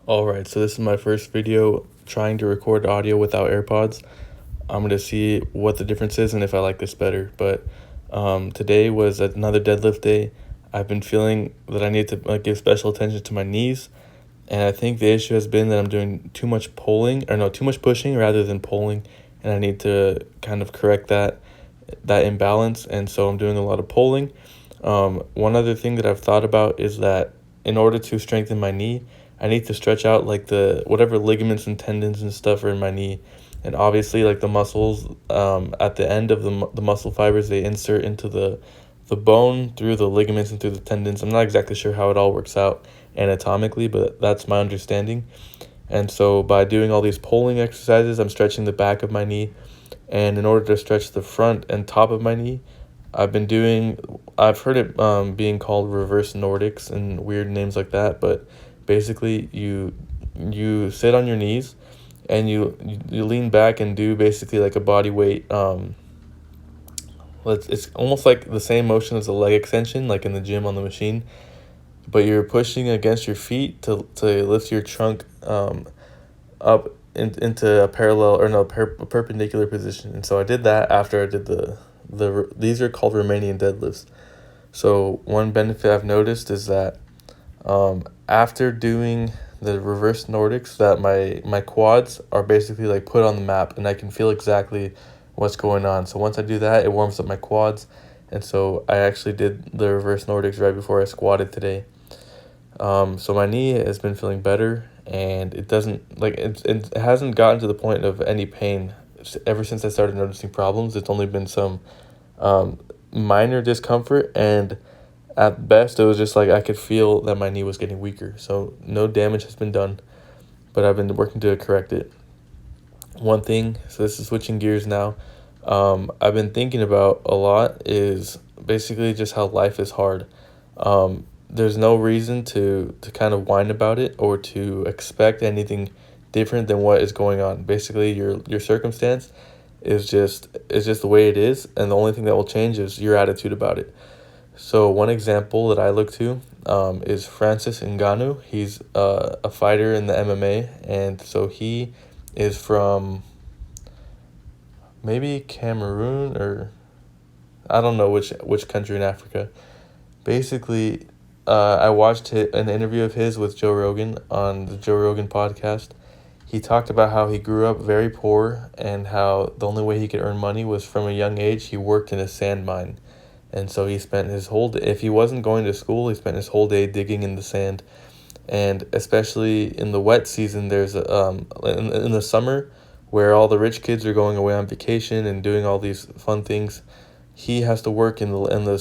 Alright, so this is my first video trying to record audio without AirPods. I'm going to see what the difference is and if I like this better. But today was another deadlift day. I've been feeling that I need to give special attention to my knees. And I think the issue has been that I'm doing too much too much pushing rather than pulling. And I need to kind of correct that imbalance. And so I'm doing a lot of pulling. One other thing that I've thought about is that in order to strengthen my knee, I need to stretch out like the whatever ligaments and tendons and stuff are in my knee. And obviously like the muscles at the end of the muscle fibers, they insert into the bone through the ligaments and through the tendons. I'm not exactly sure how it all works out anatomically, but that's my understanding. And so by doing all these pulling exercises, I'm stretching the back of my knee. And in order to stretch the front and top of my knee, I've heard it being called reverse Nordics and weird names like that, but basically you sit on your knees and you lean back and do basically like a body weight. It's almost like the same motion as a leg extension, like in the gym on the machine, but you're pushing against your feet to lift your trunk up into a parallel or no a perpendicular position. And so I did that after I did these are called Romanian deadlifts. So one benefit I've noticed is that after doing the reverse Nordics, that my quads are basically like put on the map and I can feel exactly what's going on. So once I do that, it warms up my quads. And so I actually did the reverse Nordics right before I squatted today. So my knee has been feeling better, and it hasn't gotten to the point of any pain ever since I started noticing problems. It's only been some minor discomfort, and at best it was just like I could feel that my knee was getting weaker. So no damage has been done, but I've been working to correct it. One thing, so this is switching gears now, I've been thinking about a lot is basically just how life is hard. There's no reason to kind of whine about it or to expect anything different than what is going on. Basically, your circumstance is just the way it is, and the only thing that will change is your attitude about it. So one example that I look to is Francis Ngannou. He's a fighter in the MMA, and so he is from maybe Cameroon, or I don't know which country in Africa. Basically, I watched an interview of his with Joe Rogan on the Joe Rogan podcast. He talked about how he grew up very poor and how the only way he could earn money was from a young age. He worked in a sand mine. And so he spent his whole day, if he wasn't going to school, he spent his whole day digging in the sand. And especially in the wet season, there's in the summer where all the rich kids are going away on vacation and doing all these fun things, he has to work in the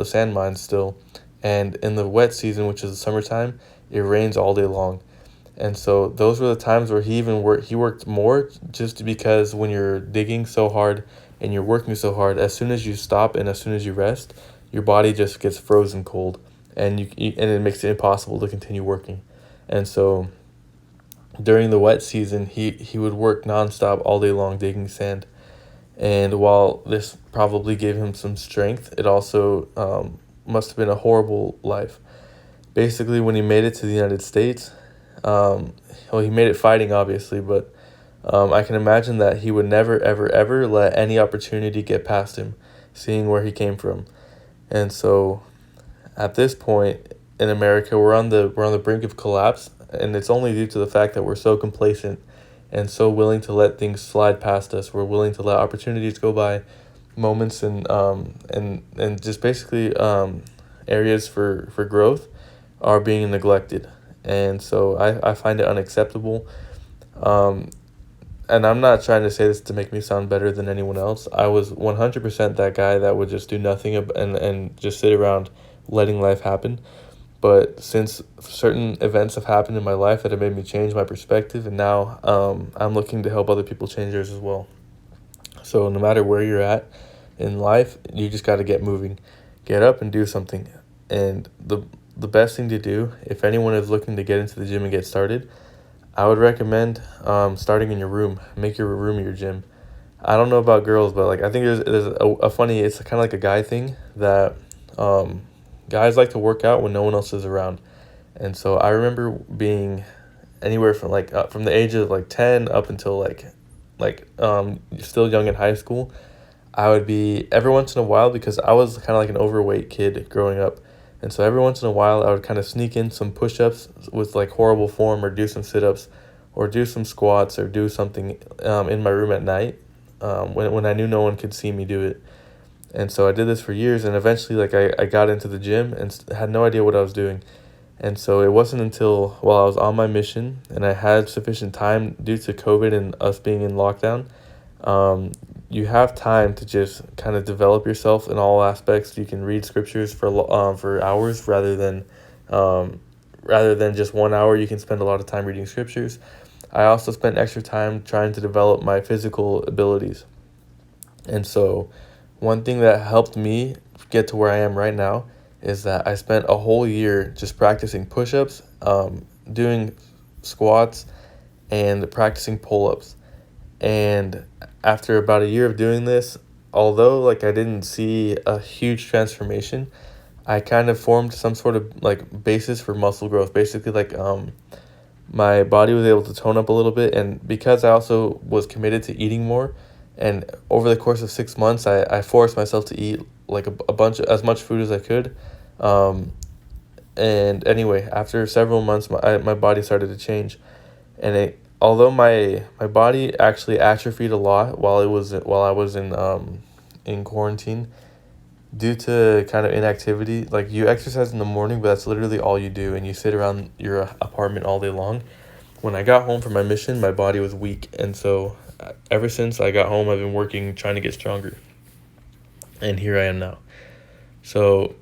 sand mines still. And in the wet season, which is the summertime, it rains all day long. And so those were the times where he worked more, just because when you're digging so hard and you're working so hard, as soon as you stop and as soon as you rest, your body just gets frozen cold, and it makes it impossible to continue working. And so during the wet season, he would work nonstop all day long digging sand. And while this probably gave him some strength, it also must have been a horrible life. Basically, when he made it to the United States, he made it fighting, obviously, but I can imagine that he would never, ever, ever let any opportunity get past him, seeing where he came from. And so at this point in America, we're on the brink of collapse, and it's only due to the fact that we're so complacent and so willing to let things slide past us. We're willing to let opportunities go by, moments and just basically areas for growth are being neglected. And so I find it unacceptable. And I'm not trying to say this to make me sound better than anyone else. I was 100% that guy that would just do nothing and just sit around letting life happen. But since certain events have happened in my life that have made me change my perspective, and now I'm looking to help other people change theirs as well. So no matter where you're at in life, you just got to get moving. Get up and do something. And the best thing to do, if anyone is looking to get into the gym and get started, I would recommend starting in your room. Make your room your gym. I don't know about girls, but like I think there's a funny, it's kind of like a guy thing that guys like to work out when no one else is around. And so I remember being anywhere from from the age of 10 up until still young in high school. I would be every once in a while, because I was kind of like an overweight kid growing up. And so every once in a while I would kind of sneak in some push-ups with horrible form, or do some sit-ups, or do some squats, or do something in my room at night, when I knew no one could see me do it. And so I did this for years, and eventually I got into the gym and had no idea what I was doing. And so it wasn't until while I was on my mission and I had sufficient time due to COVID and us being in lockdown, you have time to just kind of develop yourself in all aspects. You can read scriptures for hours rather than just 1 hour. You can spend a lot of time reading scriptures. I also spent extra time trying to develop my physical abilities. And so one thing that helped me get to where I am right now is that I spent a whole year just practicing push-ups, doing squats, and practicing pull-ups. And after about a year of doing this, although I didn't see a huge transformation, I kind of formed some sort of basis for muscle growth. Basically, my body was able to tone up a little bit, and because I also was committed to eating more, and over the course of 6 months, I forced myself to eat a bunch of, as much food as I could. And anyway, after several months, my body started to change, and although my body actually atrophied a lot while I was in quarantine, due to kind of inactivity. You exercise in the morning, but that's literally all you do, and you sit around your apartment all day long. When I got home from my mission, my body was weak, and so ever since I got home, I've been working, trying to get stronger, and here I am now. So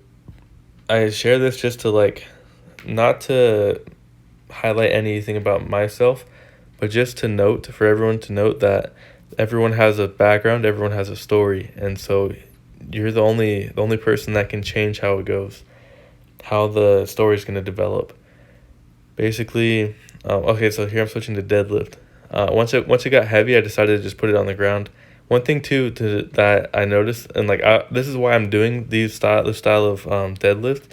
I share this just to not to highlight anything about myself, but just for everyone to note that everyone has a background, everyone has a story, and so you're the only person that can change how it goes, how the story is going to develop. Basically, okay, so here I'm switching to deadlift. Once it got heavy, I decided to just put it on the ground. One thing too that I noticed, and this is why I'm doing this style of deadlift,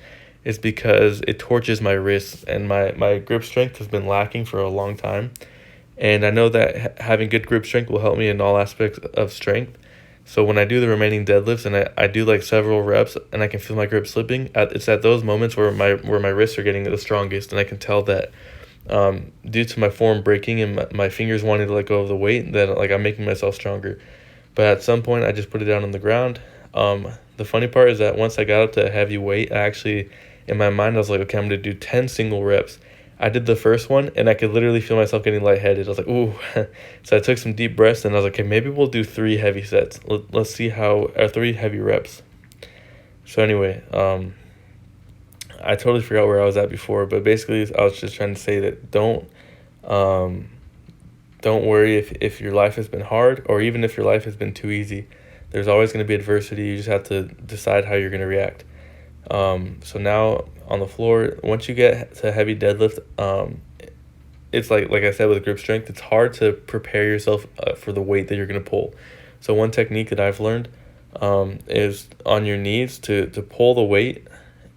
is because it torches my wrists, and my grip strength has been lacking for a long time. And I know that having good grip strength will help me in all aspects of strength. So when I do the remaining deadlifts and I do several reps and I can feel my grip slipping, it's at those moments where my wrists are getting the strongest, and I can tell that due to my form breaking and my fingers wanting to let go of the weight, that I'm making myself stronger. But at some point I just put it down on the ground. The funny part is that once I got up to a heavy weight, I actually, in my mind, I was like, okay, I'm going to do 10 single reps. I did the first one, and I could literally feel myself getting lightheaded. I was like, ooh. So I took some deep breaths, and I was like, okay, maybe we'll do 3 heavy sets. Let's see 3 heavy reps. So anyway, I totally forgot where I was at before, but basically I was just trying to say that don't worry if your life has been hard, or even if your life has been too easy. There's always going to be adversity. You just have to decide how you're going to react. So now on the floor, once you get to heavy deadlift, it's like I said with grip strength, it's hard to prepare yourself for the weight that you're going to pull. So one technique that I've learned is on your knees to pull the weight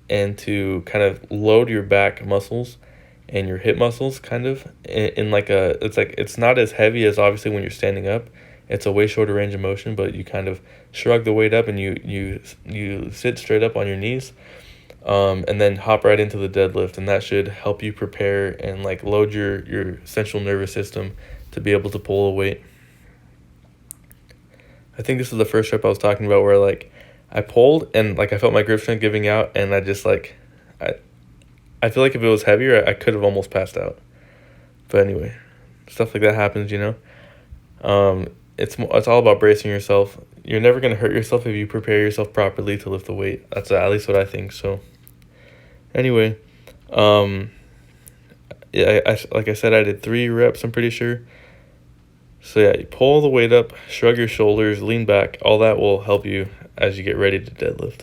and to kind of load your back muscles and your hip muscles kind of in it's not as heavy as obviously when you're standing up. It's a way shorter range of motion, but you kind of shrug the weight up and you sit straight up on your knees, and then hop right into the deadlift, and that should help you prepare and load your central nervous system to be able to pull a weight. I think this is the first rep I was talking about where I pulled and I felt my grip strength giving out, and I just I feel like if it was heavier, I could have almost passed out. But anyway, stuff like that happens, It's all about bracing yourself. You're never going to hurt yourself if you prepare yourself properly to lift the weight. That's at least what I think. So anyway, yeah, like I said, I did 3 reps, I'm pretty sure. So yeah, you pull the weight up, shrug your shoulders, lean back. All that will help you as you get ready to deadlift.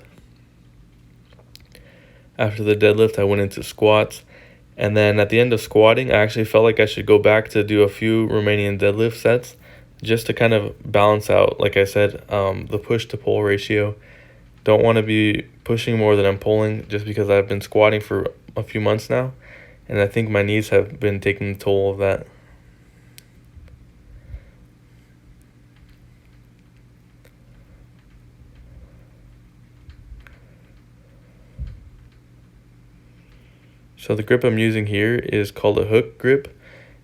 After the deadlift, I went into squats. And then at the end of squatting, I actually felt like I should go back to do a few Romanian deadlift sets just to kind of balance out, like I said, the push to pull ratio. Don't want to be pushing more than I'm pulling just because I've been squatting for a few months now. And I think my knees have been taking the toll of that. So the grip I'm using here is called a hook grip.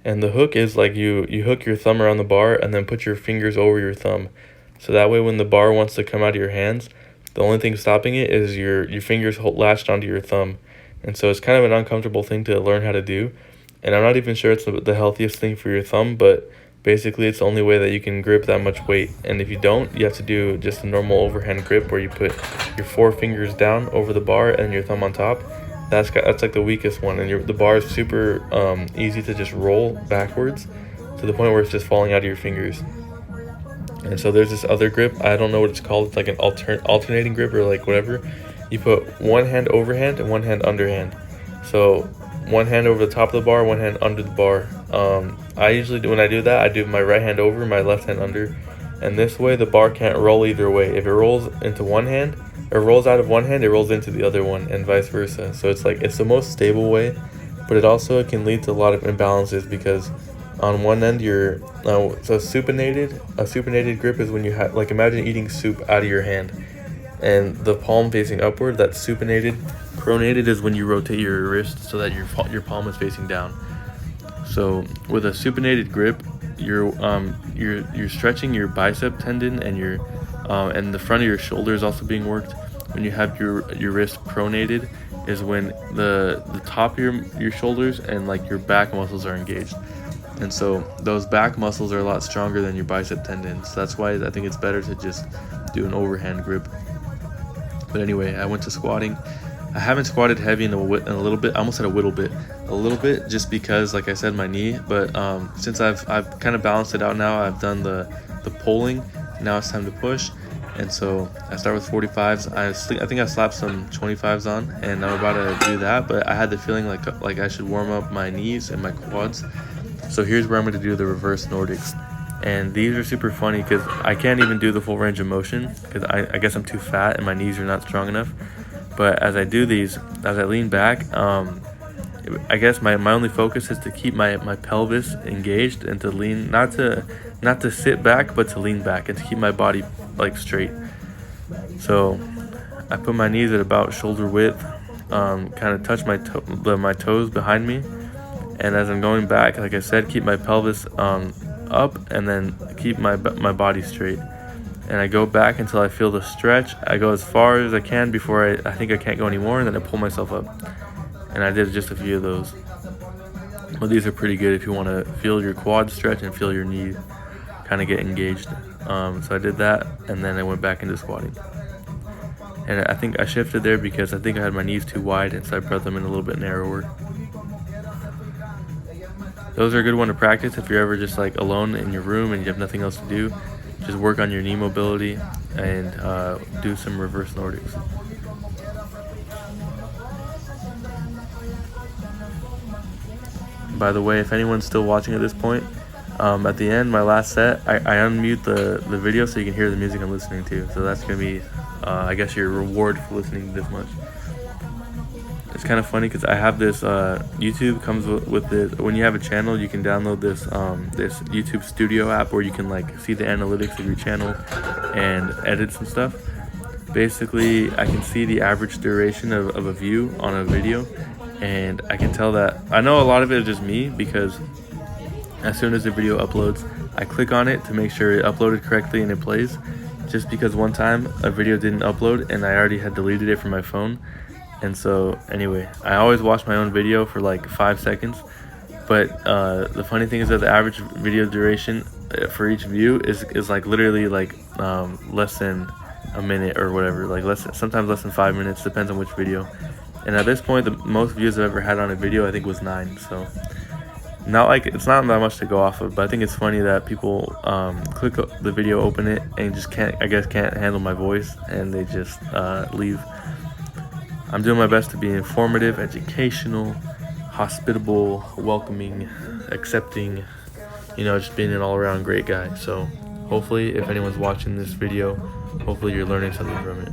And the hook is like you hook your thumb around the bar and then put your fingers over your thumb. So that way when the bar wants to come out of your hands, the only thing stopping it is your fingers latched onto your thumb. And so it's kind of an uncomfortable thing to learn how to do. And I'm not even sure it's the healthiest thing for your thumb, but basically it's the only way that you can grip that much weight. And if you don't, you have to do just a normal overhand grip where you put your 4 fingers down over the bar and your thumb on top. That's like the weakest one, and the bar is super easy to just roll backwards to the point where it's just falling out of your fingers. And so there's this other grip, I don't know what it's called, it's like an alternating grip or like whatever. You put one hand overhand and one hand underhand. So one hand over the top of the bar, one hand under the bar. I usually do, when I do that, I do my right hand over, my left hand under, and this way the bar can't roll either way. If it rolls into one hand, or rolls out of one hand, it rolls into the other one, and vice versa. So it's like, it's the most stable way, but it also can lead to a lot of imbalances because on one end so a supinated grip is when you have, like, imagine eating soup out of your hand and the palm facing upward. That's supinated. Pronated is when you rotate your wrist so that your palm is facing down. So with a supinated grip, you're stretching your bicep tendon and the front of your shoulder is also being worked. When you have your wrist pronated is when the top of your shoulders and like your back muscles are engaged. And so those back muscles are a lot stronger than your bicep tendons. So that's why I think it's better to just do an overhand grip. But anyway, I went to squatting. I haven't squatted heavy in a little bit. I almost said a little bit, just because, like I said, my knee. But since I've kind of balanced it out now, I've done the pulling. Now it's time to push. And so I start with 45s. I think I slapped some 25s on, and I'm about to do that. But I had the feeling like I should warm up my knees and my quads. So here's where I'm going to do the reverse Nordics. And these are super funny because I can't even do the full range of motion because I guess I'm too fat and my knees are not strong enough. But as I do these, as I lean back, I guess my only focus is to keep my pelvis engaged and to lean, not to sit back, but to lean back and to keep my body like straight. So I put my knees at about shoulder width, kind of touch my toes behind me, and as I'm going back, like I said, keep my pelvis up and then keep my body straight. And I go back until I feel the stretch. I go as far as I can before I think I can't go anymore, and then I pull myself up. And I did just a few of those. Well, these are pretty good if you want to feel your quad stretch and feel your knee kind of get engaged. So I did that, and then I went back into squatting. And I think I shifted there because I think I had my knees too wide, and so I brought them in a little bit narrower. Those are a good one to practice if you're ever just like alone in your room and you have nothing else to do. Just work on your knee mobility and do some reverse Nordics. By the way, if anyone's still watching at this point, at the end, my last set, I unmute the video so you can hear the music I'm listening to. So that's going to be, I guess, your reward for listening this much. It's kind of funny because I have this, YouTube comes with it. When you have a channel, you can download this this YouTube Studio app where you can like see the analytics of your channel and edit some stuff. Basically, I can see the average duration of a view on a video, and I can tell that, I know a lot of it is just me because as soon as the video uploads, I click on it to make sure it uploaded correctly and it plays. Just because one time a video didn't upload and I already had deleted it from my phone. And so anyway, I always watch my own video for like 5 seconds, but the funny thing is that the average video duration for each view is like literally like less than a minute or whatever, like sometimes less than 5 minutes, depends on which video. And at this point, the most views I've ever had on a video I think was 9. So not like, it's not that much to go off of, but I think it's funny that people click the video, open it, and just can't handle my voice, and they just leave. I'm doing my best to be informative, educational, hospitable, welcoming, accepting, just being an all-around great guy. So hopefully, if anyone's watching this video, hopefully you're learning something from it.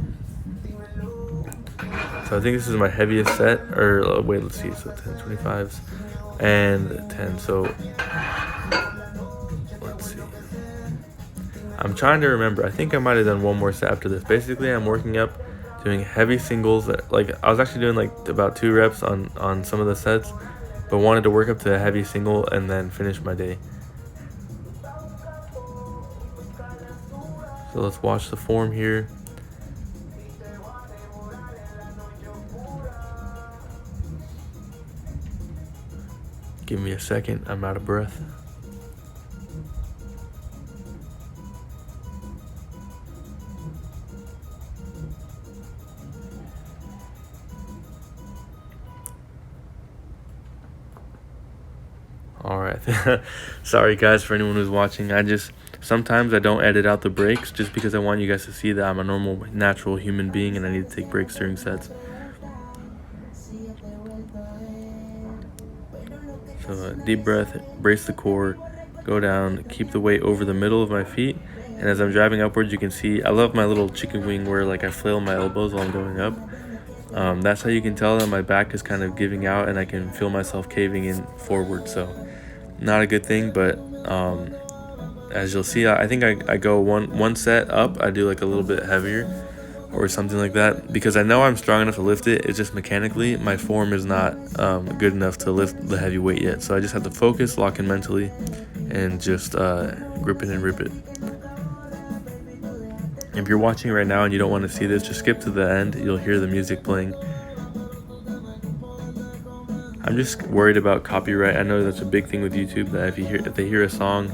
So I think this is my heaviest set, or wait, let's see, so 10 25s and 10. So let's see. I'm trying to remember. I think I might have done one more set after this. Basically, I'm working up, doing heavy singles. Like I was actually doing like about 2 reps on some of the sets, but wanted to work up to a heavy single and then finish my day. So let's watch the form here. Give me a second, I'm out of breath. All right. Sorry guys for anyone who's watching. Sometimes I don't edit out the breaks just because I want you guys to see that I'm a normal, natural human being and I need to take breaks during sets. So deep breath, brace the core, go down, keep the weight over the middle of my feet. And as I'm driving upwards, you can see, I love my little chicken wing where like I flail my elbows while I'm going up. That's how you can tell that my back is kind of giving out and I can feel myself caving in forward. So not a good thing, but as you'll see, I think I go one set up, I do like a little bit heavier or something like that, because I know I'm strong enough to lift it. It's just mechanically my form is not good enough to lift the heavy weight yet. So I just have to focus, lock in mentally, and just grip it and rip it. If you're watching right now and you don't want to see this, just skip to the end. You'll hear the music playing. I'm just worried about copyright. I know that's a big thing with YouTube, that if they hear a song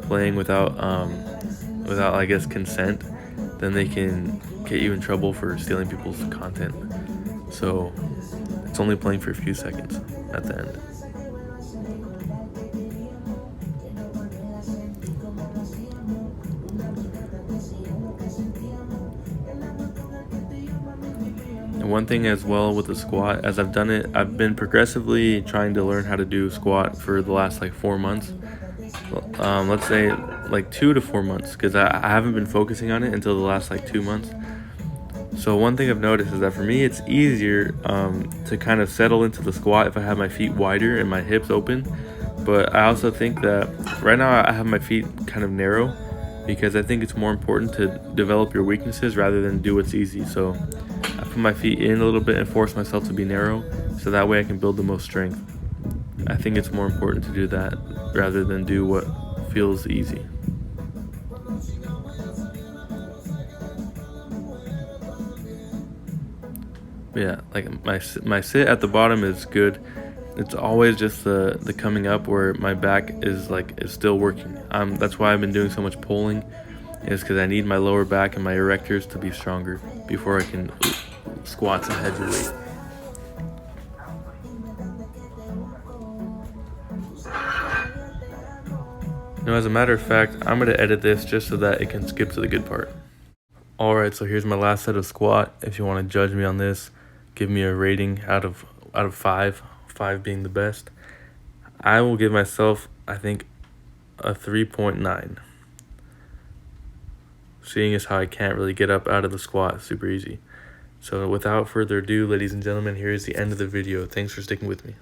playing without I guess consent, then they can get you in trouble for stealing people's content. So it's only playing for a few seconds at the end. And one thing as well with the squat, as I've done it, I've been progressively trying to learn how to do squat for the last like 4 months. Let's say like 2 to 4 months, because I haven't been focusing on it until the last like 2 months. So one thing I've noticed is that for me it's easier to kind of settle into the squat if I have my feet wider and my hips open. But I also think that right now I have my feet kind of narrow, because I think it's more important to develop your weaknesses rather than do what's easy. So I put my feet in a little bit and force myself to be narrow, so that way I can build the most strength. I think it's more important to do that rather than do what feels easy. Yeah, like my sit at the bottom is good. It's always just the coming up where my back is still working. That's why I've been doing so much pulling, is because I need my lower back and my erectors to be stronger before I can squat some heavy weight. Now, as a matter of fact, I'm going to edit this just so that it can skip to the good part. Alright, so here's my last set of squat. If you want to judge me on this, give me a rating out of 5, 5 being the best. I will give myself, I think, a 3.9. Seeing as how I can't really get up out of the squat super easy. So without further ado, ladies and gentlemen, here is the end of the video. Thanks for sticking with me.